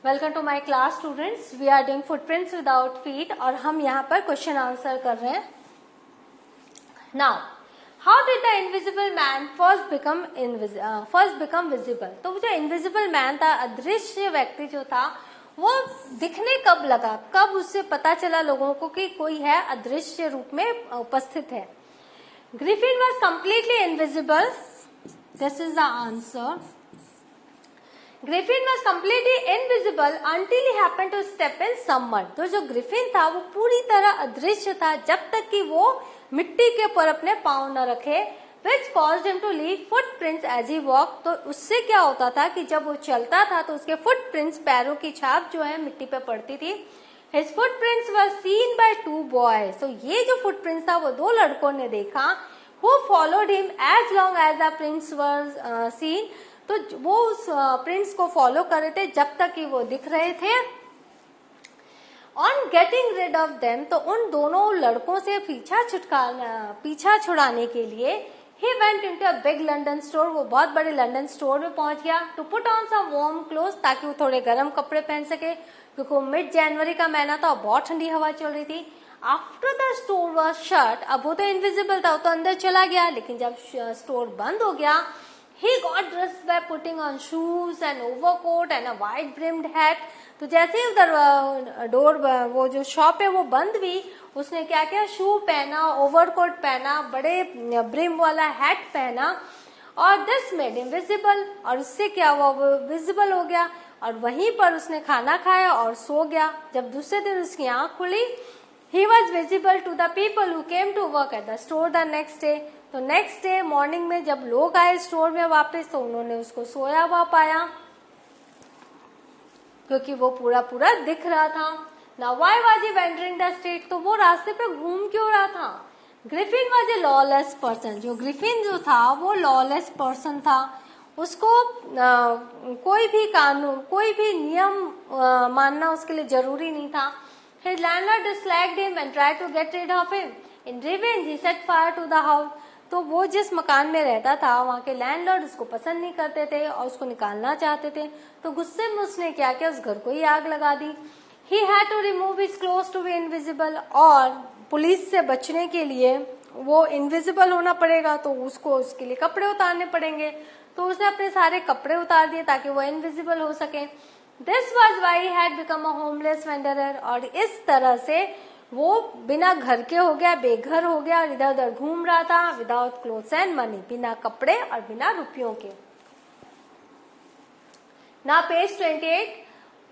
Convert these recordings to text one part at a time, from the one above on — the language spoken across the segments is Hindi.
Welcome to my class students. We are doing footprints without feet और हम यहाँ पर क्वेश्चन आंसर कर रहे हैं। Now how did the invisible man first become visible. तो वो जो इनविजिबल मैन था, अदृश्य व्यक्ति जो था, वो दिखने कब लगा, कब उससे पता चला लोगों को कि कोई है अदृश्य रूप में उपस्थित है। Griffin was completely invisible. This is the answer. Griffin was completely invisible until he happened to step in some mud. तो जो ग्रिफिन था वो पूरी तरह अदृश्य था जब तक कि वो मिट्टी के ऊपर अपने पांव न रखे, which caused him to leave footprints as he walked। तो उससे क्या होता था कि जब वो चलता था तो उसके फुटप्रिंट्स, पैरों की छाप जो है मिट्टी पे पड़ती थी। His footprints were seen by two boys। तो ये जो फुटप्रिंट्स था वो दो लड़कों ने देखा। Who followed him as long as the prints were seen। तो वो उस प्रिंट्स को फॉलो कर रहे थे जब तक कि वो दिख रहे थे। On getting rid of them, तो उन दोनों लड़कों से पीछा छुड़ाने के लिए he went into a big London store. वो बहुत बड़े लंदन स्टोर में पहुंच गया। To put on some warm clothes, ताकि वो थोड़े गर्म कपड़े पहन सके, क्योंकि वो मिड जनवरी का महीना था और बहुत ठंडी हवा चल रही थी। After the store was shut, अब वो तो इनविजिबल था, वो तो अंदर चला गया, लेकिन जब स्टोर बंद हो गया, he got dressed by putting on shoes and overcoat and a wide brimmed hat। तो जैसे ही उधर डोर, वो जो शॉप है वो बंद हुई, उसने क्या किया, शू पहना, ओवरकोट पहना, बड़े ब्रिम वाला हैट पहना, और दिस मेड हिम विजिबल। और उससे क्या हुआ, वो विजिबल हो गया। और वहीं पर उसने खाना खाया और सो गया। जब दूसरे दिन उसकी आंख खुली, he was visible to the people who came to work at the store the next day। तो नेक्स्ट डे मॉर्निंग में जब लोग आए स्टोर में वापस, तो उन्होंने उसको सोया हुआ पाया, क्योंकि वो पूरा दिख रहा था। Now why was he wandering the street? तो वो रास्ते पे घूम क्यों रहा था। Griffin was a lawless person। जो ग्रिफिन जो था वो लॉलेस पर्सन था। उसको कोई भी कानून, कोई भी नियम मानना उसके लिए जरूरी नहीं था। His landlord disliked him and tried to get rid of him। In revenge he set fire to the house। तो वो जिस मकान में रहता था वहाँ के लैंडलॉर्ड उसको पसंद नहीं करते थे और उसको निकालना चाहते थे। तो गुस्से में उसने क्या किया, उस घर को ही आग लगा दी। He had to remove his clothes to be invisible। और पुलिस से बचने के लिए वो इनविजिबल होना पड़ेगा, तो उसको उसके लिए कपड़े उतारने पड़ेंगे। तो उसने अपने सारे कपड़े उतार दिए ताकि वो इनविजिबल हो सके। This was why he had become a homeless wanderer। और इस तरह से वो बिना घर के हो गया, बेघर हो गया और इधर उधर घूम रहा था, विदाउट क्लोथ्स एंड मनी, बिना कपड़े और बिना रुपयों के। ना page 28।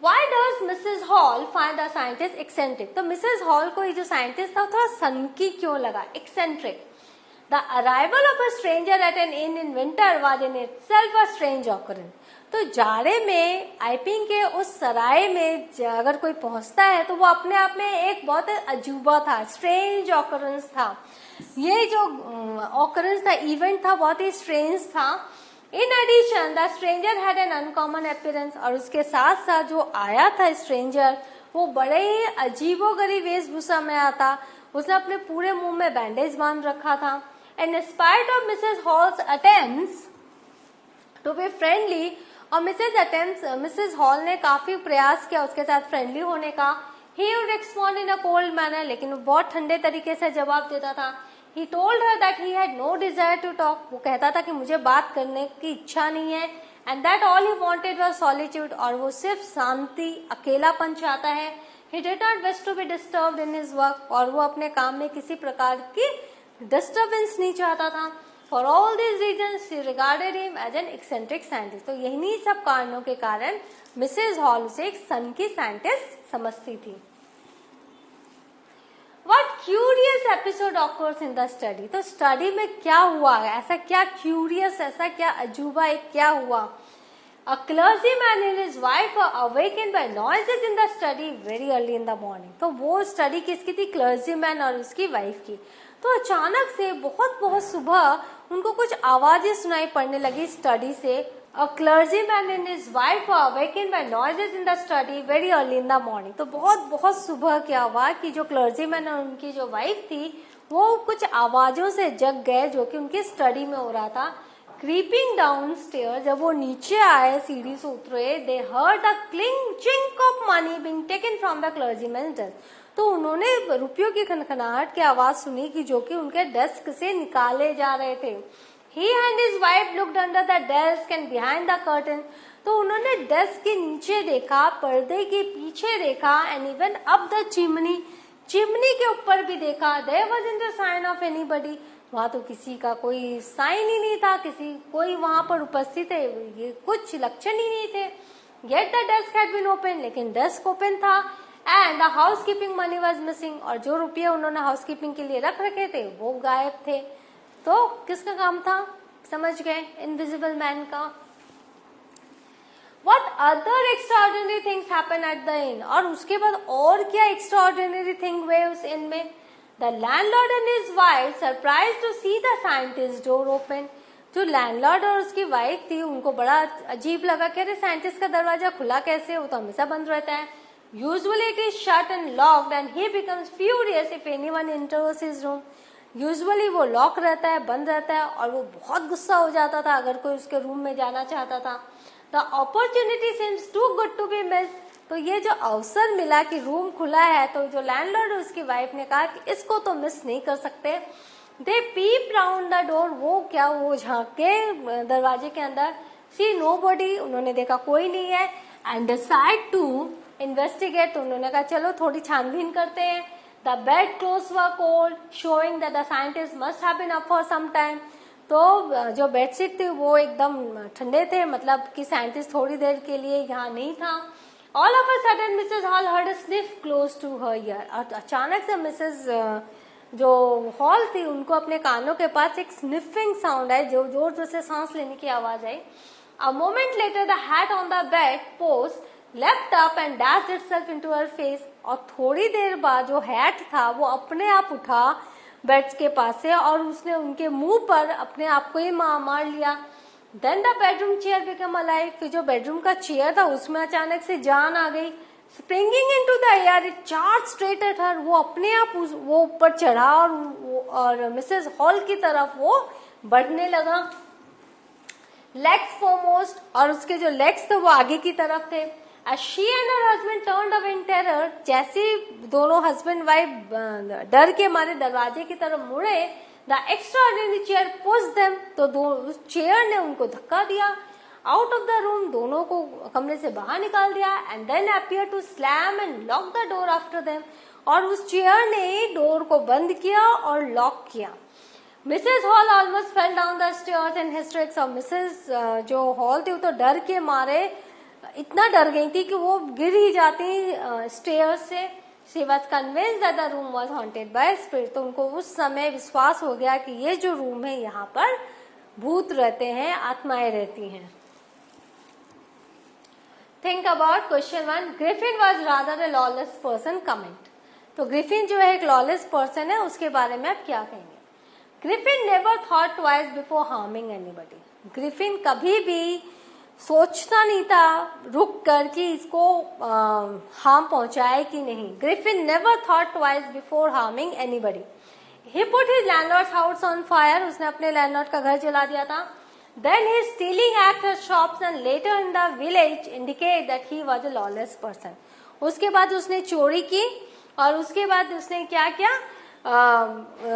Why does Mrs. Hall find the scientist eccentric? तो मिसेस हॉल को ये जो साइंटिस्ट था थोड़ा सनकी क्यों लगा, eccentric. The arrival of a stranger at an inn in winter was in itself a strange occurrence। तो जाड़े में आइपिंग के उस सराय में अगर कोई पहुंचता है तो वो अपने आप में एक बहुत अजूबा था, स्ट्रेंज ऑकरेंस था। ये जो ऑकरेंस था, इवेंट था, बहुत ही स्ट्रेंज था। In addition the stranger had an uncommon appearance. और उसके साथ साथ जो आया था स्ट्रेंजर, वो बड़े ही अजीबोगरीब वेशभूषा में आया था। उसने अपने पूरे मुंह में बैंडेज बांध रखा था। And spite of Mrs Hall's attempts to be friendly, और मिसेस हॉल ने काफी प्रयास किया उसके साथ फ्रेंडली होने का। He would respond in a cold manner, लेकिन वो बहुत ठंडे तरीके से जवाब देता था। He told her that he had no desire to talk. वो कहता था कि मुझे बात करने की इच्छा नहीं है। And that all he wanted was solitude. और वो सिर्फ शांति, अकेलापन चाहता है। He did not wish to be disturbed in his work. और वो अपने काम में किसी प्रकार की डिस्टर्बेंस नहीं चाहता था। For all these reasons, she regarded him as an eccentric scientist। तो यही सब कारणों के कारण मिसेस हॉल उसे एक सनकी साइंटिस्ट समझती थी। What curious episode occurs in the study? तो स्टडी में क्या हुआ, ऐसा क्या क्यूरियस, ऐसा क्या अजूबा, एक क्या हुआ। A clergyman and his wife are awakened by noises in the study very early in the morning। तो वो स्टडी किसकी थी, क्लर्जीमैन और उसकी वाइफ की। तो अचानक से बहुत सुबह उनको कुछ आवाजें सुनाई पड़ने लगी स्टडी से। A clergyman and his wife are awakened by noises in the study very early in the morning। तो बहुत सुबह क्या हुआ कि जो क्लर्जीमैन और उनकी जो वाइफ थी वो कुछ आवाजों से जग गए जो कि उनकी स्टडी में हो रहा था। creeping downstairs, जब वो नीचे आए सीढ़ी से उतरे, they heard the chink of money being taken from the clergyman's desk. तो उन्होंने रुपयों की खनखनाहट की आवाज सुनी कि जो कि उनके डेस्क से निकाले जा रहे थे. He and his wife looked under the desk and behind the curtain. तो उन्होंने डेस्क के नीचे देखा, पर्दे के पीछे देखा, and even up the chimney, chimney के ऊपर भी देखा. There wasn't a sign of anybody. वहां तो किसी का कोई साइन ही नहीं था, कोई वहां पर उपस्थित है, ये कुछ लक्षण ही नहीं थे. Yet the desk had been open, लेकिन डेस्क ओपन था. And the housekeeping money was missing. और जो रुपये उन्होंने हाउसकीपिंग के लिए रख रखे थे वो गायब थे. तो किसका काम था? समझ गए, इनविजिबल मैन का. What other extraordinary things happened at the inn? और उसके बाद और क्या extraordinary thing हुए उस inn में? The landlord and his wife surprised to see the scientist door open. जो लैंडलॉर्ड और उसकी वाइफ थी उनको बड़ा अजीब लगा कि अरे साइंटिस्ट का दरवाजा खुला कैसे, वो तो हमेशा बंद रहता है. Usually it is shut and locked and he becomes furious if anyone enters his room. Usually वो लॉक रहता है, बंद रहता है, और वो बहुत गुस्सा हो जाता था अगर कोई उसके रूम में जाना चाहता था. The opportunity seems too good to be missed. तो ये जो अवसर मिला कि रूम खुला है, तो जो लैंडलॉर्ड और उसकी वाइफ ने कहा कि इसको तो मिस नहीं कर सकते. They peep round the door. वो झांके दरवाजे के अंदर. See nobody. उन्होंने देखा कोई नहीं है. And decide to investigate. तो उन्होंने कहा चलो थोड़ी छानबीन करते हैं. The bed clothes were cold, showing that the scientist must have been up for some time. तो जो बेडशीट थी वो एकदम ठंडे थे, मतलब कि साइंटिस्ट थोड़ी देर के लिए यहाँ नहीं था. All of a sudden Mrs. Hall heard a sniff close to her ear. और अचानक से मिसेस जो हॉल थी उनको अपने कानों के पास एक स्निफिंग साउंड आई, जो जोर जोर से सांस लेने की आवाज आई. A moment later the hat on the bed post leapt up and dashed itself into her face. और थोड़ी देर बाद जो हैट था वो अपने आप उठा बेड के पास से और उसने उनके मुंह पर अपने आप को ही मार लिया. Then the bedroom chair became alive. फिर जो बेडरूम का चेयर था उसमें अचानक से जान आ गई. Springing into the air, it charged straight at her. वो अपने आप वो ऊपर चढ़ा और मिसेस हॉल की तरफ वो बढ़ने लगा. Legs foremost, और उसके जो लेग्स थे वो आगे की तरफ थे. As she and her husband turned away in terror, जैसे दोनों हस्बैंड वाइफ डर के मारे दरवाजे की तरफ मुड़े, the extraordinary chair pushed them. तो उस चेयर ने उनको धक्का दिया. Out of the room, दोनों को कमरे से बाहर निकाल दिया. And then appeared to slam and lock the door after them. और उस चेयर ने डोर को बंद किया और लॉक किया. Mrs. Hall almost fell down the stairs in hysterics. और मिसेस जो हॉल थी वो तो डर के मारे इतना डर गई थी कि वो गिर ही जाती स्टेयर्स से. She was convinced that the room was haunted by spirit. तो उनको उस समय विश्वास हो गया कि ये जो रूम है यहाँ पर भूत रहते हैं, आत्माएं रहती हैं. Think about question 1. Griffin was rather a lawless person. Comment. तो ग्रिफिन जो है एक लॉलेस पर्सन है, उसके बारे में आप क्या कहेंगे? Griffin never thought twice before harming anybody. Griffin कभी भी सोचता नहीं था रुक कर कि इसको हार्म पहुंचाए कि नहीं. Griffin never thought twice before harming anybody. He put his landlord's house on fire. उसने अपने लैंडलॉर्ड का घर जला दिया था. Then his stealing act at shops and later in the village indicate that he was a lawless person. उसके बाद उसने चोरी की और उसके बाद उसने क्या किया,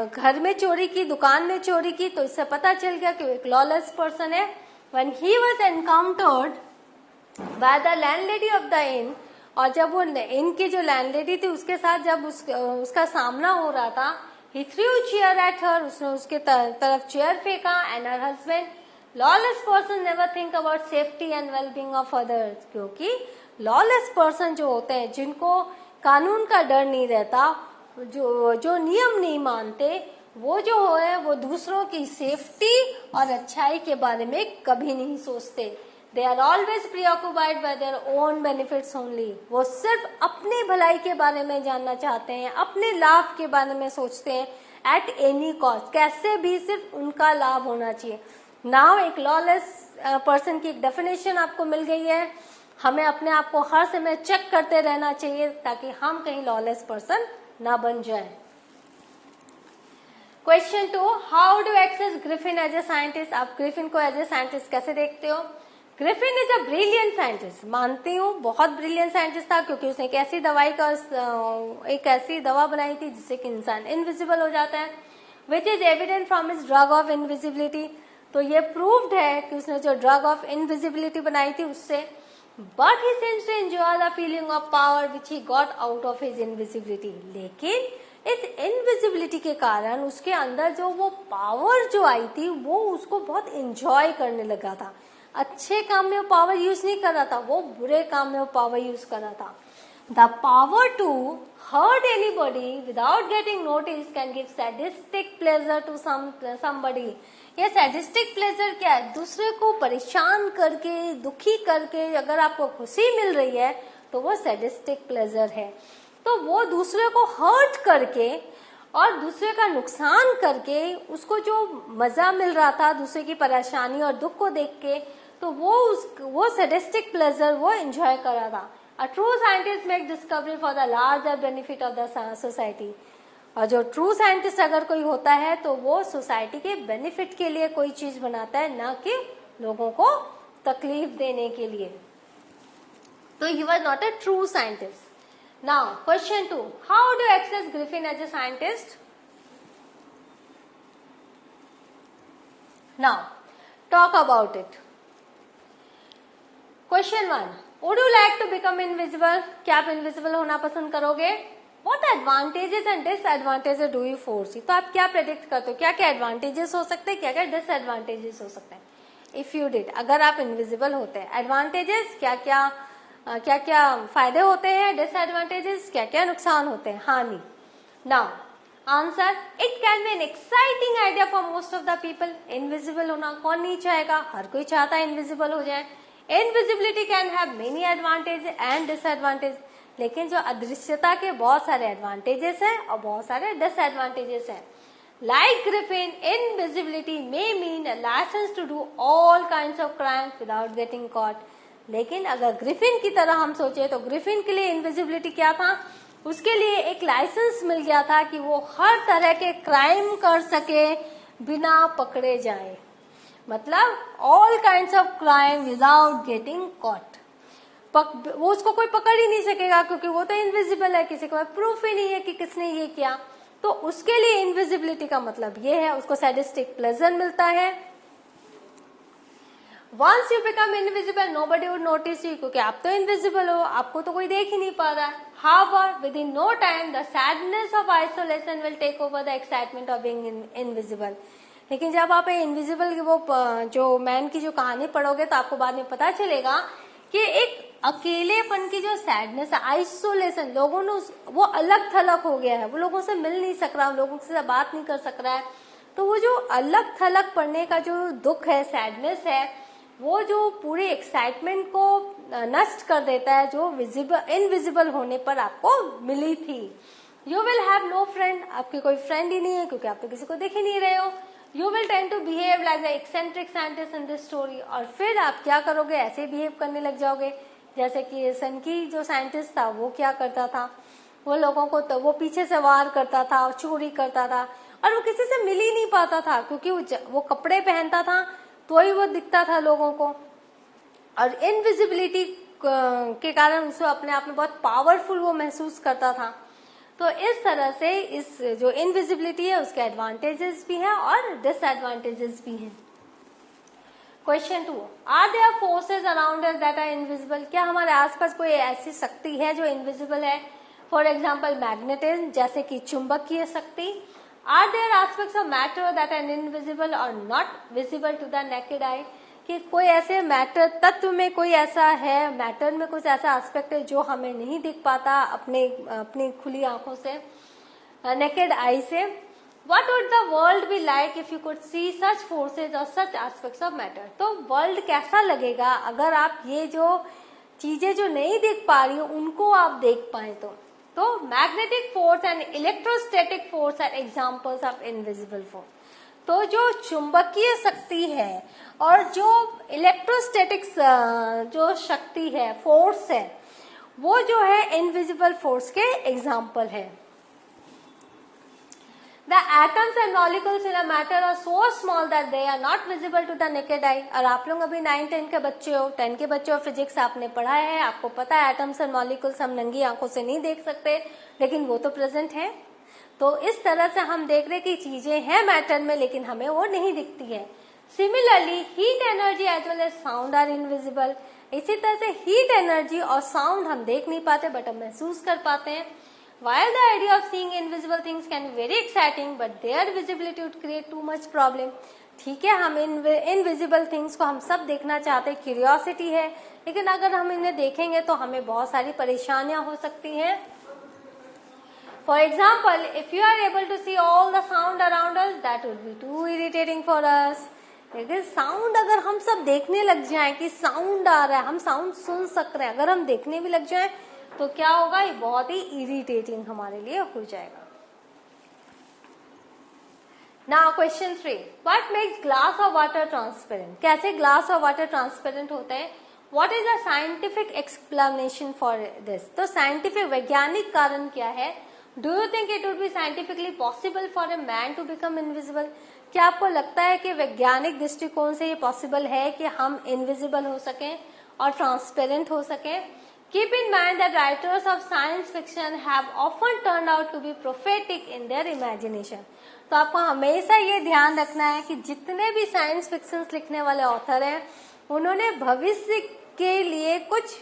घर में चोरी की, दुकान में चोरी की. तो इससे पता चल गया कि एक लॉलेस पर्सन है. When he was encountered by the landlady of the inn, और जब वो इन की जो लैंडलेडी थी उसके साथ जब उसका सामना हो रहा था, he threw chair at her. उसने उसके तरफ चेयर फेंका. And her husband, lawless person never think about safety and well-being of others. क्योंकि lawless person जो होते हैं, जिनको कानून का डर नहीं रहता, जो नियम नहीं मानते, वो जो है वो दूसरों की सेफ्टी और अच्छाई के बारे में कभी नहीं सोचते. They are always preoccupied by their own benefits only. वो सिर्फ अपनी भलाई के बारे में जानना चाहते हैं, अपने लाभ के बारे में सोचते हैं. एट एनी कॉस्ट, कैसे भी सिर्फ उनका लाभ होना चाहिए. नाउ एक लॉलेस पर्सन की एक डेफिनेशन आपको मिल गई है. हमें अपने आप को हर समय चेक करते रहना चाहिए ताकि हम कहीं लॉलेस पर्सन ना बन जाए. Question 2, how do access Griffin as a scientist? आप ग्रिफिन को एज ए साइंटिस्ट कैसे देखते हो? Griffin is a brilliant scientist, मानती हूँ बहुत ब्रिलियंट साइंटिस्ट था, क्योंकि उसने एक ऐसी दवा बनाई थी जिससे कि इंसान इनविजिबल हो जाता है, which is evident from his drug of invisibility. तो ये प्रूव्ड है कि उसने जो ड्रग ऑफ इनविजिबिलिटी बनाई थी उससे, but he seems to enjoy the feeling of power which he got out of his invisibility. लेकिन इस इनविजिबिलिटी के कारण उसके अंदर जो वो पावर जो आई थी वो उसको बहुत एंजॉय करने लगा था। अच्छे काम में वो पावर यूज नहीं कर रहा था, वो बुरे काम में वो पावर यूज कर रहा था। The power to hurt anybody without getting noticed can give sadistic pleasure to somebody। ये sadistic pleasure क्या है? दूसरे को परेशान करके, दुखी करके अगर आपको खुशी मिल रही है तो वो sadistic pleasure है। तो वो दूसरे को हर्ट करके और दूसरे का नुकसान करके उसको जो मजा मिल रहा था दूसरे की परेशानी और दुख को देख के, तो वो sadistic pleasure वो एंजॉय कर रहा था। A true scientist make discovery for the larger benefit of the society। और जो ट्रू साइंटिस्ट अगर कोई होता है तो वो सोसाइटी के बेनिफिट के लिए कोई चीज बनाता है, ना कि लोगों को तकलीफ देने के लिए। तो he was not a true scientist। Now question 2, how do you access Griffin as a scientist? Now talk about it। Question 1, would you like to become invisible? क्या आप इनविजिबल होना पसंद करोगे? What advantages and disadvantages do you foresee? तो आप क्या प्रेडिक्ट करते हो? क्या क्या एडवांटेजेस हो सकते हैं, क्या क्या डिसएडवांटेजेस हो सकते हैं? इफ यू डिड, अगर आप इनविजिबल होते हैं, एडवांटेजेस क्या क्या फायदे होते हैं, डिसएडवांटेजेस क्या क्या नुकसान होते हैं, हानि। Now answer, it can be an exciting idea for most of the people. Invisible होना कौन नहीं चाहेगा, हर कोई चाहता है इनविजिबल हो जाए। Invisibility can have many advantage and disadvantage, लेकिन जो अदृश्यता के बहुत सारे एडवांटेजेस हैं और बहुत सारे डिसएडवांटेजेस हैं। Like Griffin, invisibility may mean a licence to do all kinds of crime without getting caught. लेकिन अगर ग्रिफिन की तरह हम सोचे तो ग्रिफिन के लिए इनविजिबिलिटी क्या था? उसके लिए एक लाइसेंस मिल गया था कि वो हर तरह के क्राइम कर सके बिना पकड़े जाए, मतलब all kinds of crime without getting caught. वो उसको कोई पकड़ ही नहीं सकेगा क्योंकि वो तो इनविजिबल है, किसी के पास प्रूफ ही नहीं है कि किसने ये किया। तो उसके लिए इनविजिबिलिटी का मतलब ये है, उसको सैडिस्टिक प्लेजर मिलता है। Once you become invisible nobody would notice you, क्योंकि आप तो इनविजिबल हो, आपको तो कोई देख ही नहीं पा रहा है। However with in no time the sadness of isolation will take over the excitement of being invisible. लेकिन जब आप इनविजिबल की वो जो मैन की जो कहानी पढ़ोगे तो आपको बाद में पता चलेगा कि एक अकेलेपन की जो सैडनेस है, आइसोलेशन, लोगों ने वो अलग थलग हो गया है, वो लोगों से मिल नहीं सक रहा, लोगों से बात नहीं कर सक रहा है। तो वो जो अलग थलग पड़ने का जो दुख है, सैडनेस है, वो जो पूरे एक्साइटमेंट को नष्ट कर देता है, जो इनविजिबल होने पर आपको मिली थी। You will have no friend, आपके कोई फ्रेंड ही नहीं है क्योंकि आप तो किसी को देख ही नहीं रहे हो। You will tend to behave like the eccentric scientist in this story। और फिर आप क्या करोगे, ऐसे बिहेव करने लग जाओगे जैसे कि सनकी जो साइंटिस्ट था वो क्या करता था, वो लोगों को तो वो पीछे से वार करता था, चोरी करता था और वो किसी से मिल ही नहीं पाता था क्योंकि वो कपड़े पहनता था तो ही वो दिखता था लोगों को। और इनविजिबिलिटी के कारण उसे अपने आप में बहुत पावरफुल वो महसूस करता था। तो इस तरह से इस जो इनविजिबिलिटी है उसके एडवांटेजेस भी हैं और डिसएडवांटेजेस भी हैं। Question 2, are there forces around us that are invisible? क्या हमारे आसपास कोई ऐसी शक्ति है जो इनविजिबल है? फॉर एग्जांपल मैग्नेटिज्म, जैसे कि चुंबकीय शक्ति। Are there aspects of matter that are invisible और not visible to the naked eye? कि कोई ऐसे मैटर तत्व में कोई ऐसा है, मैटर में कुछ ऐसा एस्पेक्ट है जो हमें नहीं दिख पाता अपनी खुली आंखों से, नेकेड आई से। What would the world be like if you could see such forces or such aspects of matter? तो वर्ल्ड कैसा लगेगा अगर आप ये जो चीजें जो नहीं देख पा रही हो उनको आप देख पाए तो magnetic force and electrostatic force are examples of invisible force. तो जो चुंबकीय शक्ति है और जो इलेक्ट्रोस्टैटिक्स जो शक्ति है, फोर्स है, वो जो है इनविजिबल फोर्स के एग्जाम्पल है। The atoms and molecules in a matter are so small that they are not visible to the naked eye. और आप लोग अभी 9-10 के बच्चे हो, 10 के बच्चे हो, फिजिक्स आपने पढ़ा है, आपको पता है एटम्स एंड मॉलिक्यूल्स हम नंगी आंखों से नहीं देख सकते, लेकिन वो तो प्रेजेंट है। तो इस तरह से हम देख रहे कि चीजें हैं मैटर में, लेकिन हमें वो नहीं दिखती है। Similarly heat energy as well as sound are invisible. इसी तरह से हीट एनर्जी और साउंड हम देख नहीं पाते, बट हम महसूस कर पाते हैं। While the idea of seeing invisible things can be very exciting, but their visibility would create too much problem. ठीक है, हम इनविजिबल थिंग्स को हम सब देखना चाहते हैं, क्यूरियोसिटी है, लेकिन अगर हम इन्हें देखेंगे तो हमें बहुत सारी परेशानियां हो सकती हैं। For example, if you are able to see all the sound around us, that would be too irritating for us. लेकिन साउंड अगर हम सब देखने लग जाएं कि साउंड आ रहा है, हम साउंड सुन सकते हैं, अगर हम देखने भी लग जाएं तो क्या होगा, ये बहुत ही इरिटेटिंग हमारे लिए हो जाएगा। Now question 3, what makes glass और वाटर ट्रांसपेरेंट? कैसे ग्लास और वाटर ट्रांसपेरेंट होते हैं? What is the scientific explanation for this? तो साइंटिफिक वैज्ञानिक कारण क्या है? Do you think it would be scientifically possible for a man to become invisible? क्या आपको लगता है कि वैज्ञानिक दृष्टिकोण से ये पॉसिबल है कि हम इनविजिबल हो सकें और ट्रांसपेरेंट हो सकें? Keep in mind that writers of science fiction have often turned out to be prophetic in their imagination. तो आपको हमेशा ये ध्यान रखना है कि जितने भी साइंस फिक्शन लिखने वाले ऑथर हैं, उन्होंने भविष्य के लिए कुछ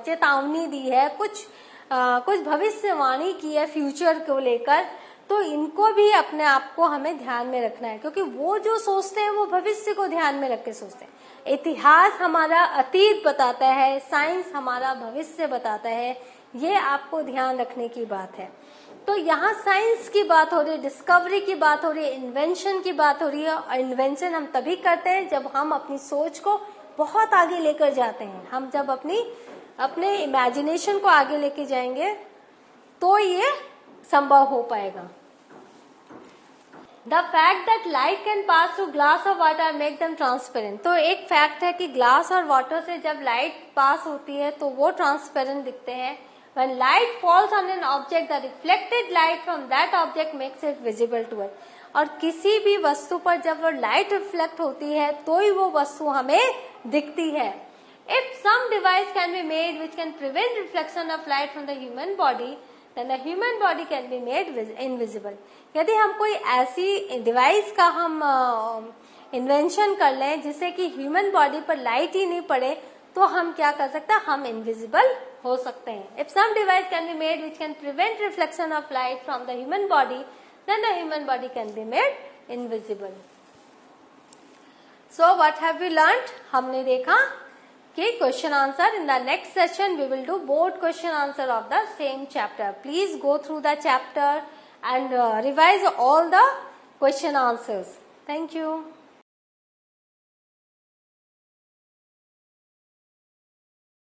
चेतावनी दी है, कुछ भविष्यवाणी की है फ्यूचर को लेकर। तो इनको भी अपने आप को हमें ध्यान में रखना है, क्योंकि वो जो सोचते हैं वो भविष्य को ध्यान में रख के सोचते हैं। इतिहास हमारा अतीत बताता है, साइंस हमारा भविष्य बताता है, ये आपको ध्यान रखने की बात है। तो यहाँ साइंस की बात हो रही है, डिस्कवरी की बात हो रही है, इन्वेंशन की बात हो रही है। और इन्वेंशन हम तभी करते हैं जब हम अपनी सोच को बहुत आगे लेकर जाते हैं। हम जब अपने इमेजिनेशन को आगे लेके जाएंगे तो ये संभव हो पाएगा। The fact that light can pass through glass or water make them transparent. तो एक फैक्ट है कि ग्लास और वाटर से जब लाइट पास होती है तो वो ट्रांसपेरेंट दिखते हैं। When light falls on an object, the reflected light from that object makes it visible to us. और किसी भी वस्तु पर जब वो लाइट रिफ्लेक्ट होती है तो ही वो वस्तु हमें दिखती है। If some device can be made which can prevent reflection of light from the human body, then the human body can be made invisible. यदि हम कोई ऐसी डिवाइस का हम इन्वेंशन कर लें जिससे कि ह्यूमन बॉडी पर लाइट ही नहीं पड़े, तो हम क्या कर सकते हैं, हम इनविजिबल हो सकते हैं। If some device can be made which can prevent reflection of light from the human body, then the human body can be made invisible. So what have we learned? हमने देखा कि question answer in the next session we will do board question answer of the same chapter. Please go through the chapter and revise all the question answers. Thank you.